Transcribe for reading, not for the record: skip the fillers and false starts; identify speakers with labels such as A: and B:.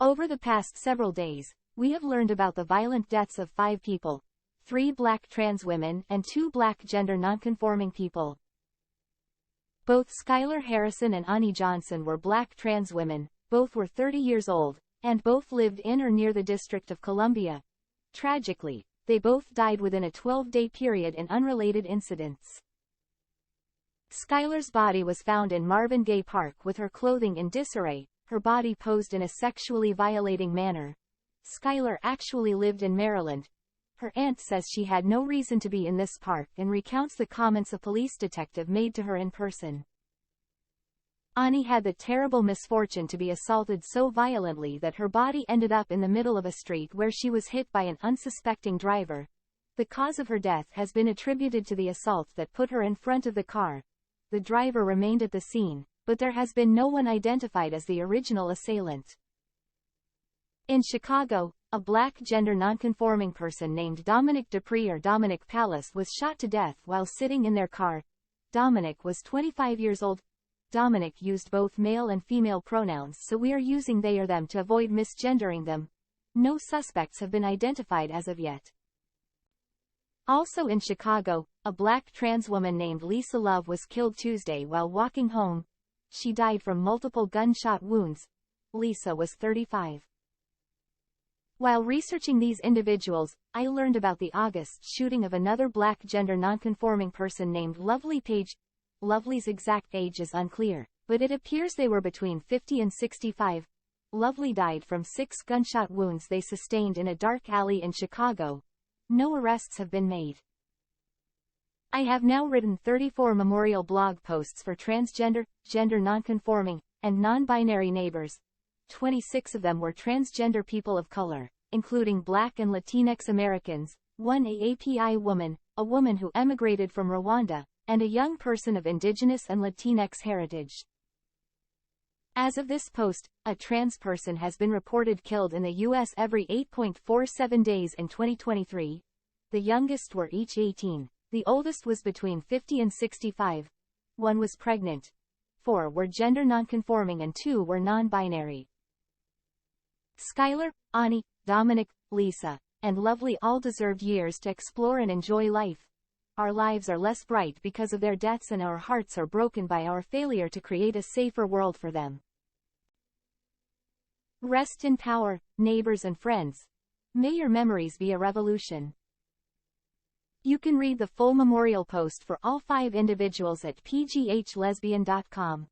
A: Over the past several days, we have learned about the violent deaths of 5 people, 3 black trans women and 2 black gender nonconforming people. Both Skylar Harrison and Ani Johnson were black trans women, both were 30 years old, and both lived in or near the District of Columbia. Tragically, they both died within a 12-day period in unrelated incidents. Skylar's body was found in Marvin Gaye Park with her clothing in disarray, her body posed in a sexually violating manner. Skylar actually lived in Maryland. Her aunt says she had no reason to be in this park and recounts the comments a police detective made to her in person. Ani had the terrible misfortune to be assaulted so violently that her body ended up in the middle of a street where she was hit by an unsuspecting driver. The cause of her death has been attributed to the assault that put her in front of the car. The driver remained at the scene, but there has been no one identified as the original assailant. In Chicago, a black gender nonconforming person named Dominic Dupree or Dominic Palace was shot to death while sitting in their car. Dominic was 25 years old. Dominic used both male and female pronouns, so we are using they or them to avoid misgendering them. No suspects have been identified as of yet. Also in Chicago, a black trans woman named Lisa Love was killed Tuesday while walking home. She died from multiple gunshot wounds. Lisa was 35. While researching these individuals, I learned about the August shooting of another black gender nonconforming person named Lovely Page. Lovely's exact age is unclear, but it appears they were between 50 and 65. Lovely died from 6 gunshot wounds they sustained in a dark alley in Chicago. No arrests have been made. I have now written 34 memorial blog posts for transgender, gender nonconforming, and non-binary neighbors. 26 of them were transgender people of color, including Black and Latinx Americans, one AAPI woman, a woman who emigrated from Rwanda, and a young person of Indigenous and Latinx heritage. As of this post, a trans person has been reported killed in the U.S. every 8.47 days in 2023. The youngest were each 18. The oldest was between 50 and 65. 1 was pregnant. 4 were gender nonconforming and 2 were non-binary. Skylar, Ani, Dominic, Lisa, and Lovely all deserved years to explore and enjoy life. Our lives are less bright because of their deaths and our hearts are broken by our failure to create a safer world for them. Rest in power, neighbors and friends. May your memories be a revolution. You can read the full memorial post for all 5 individuals at pghlesbian.com.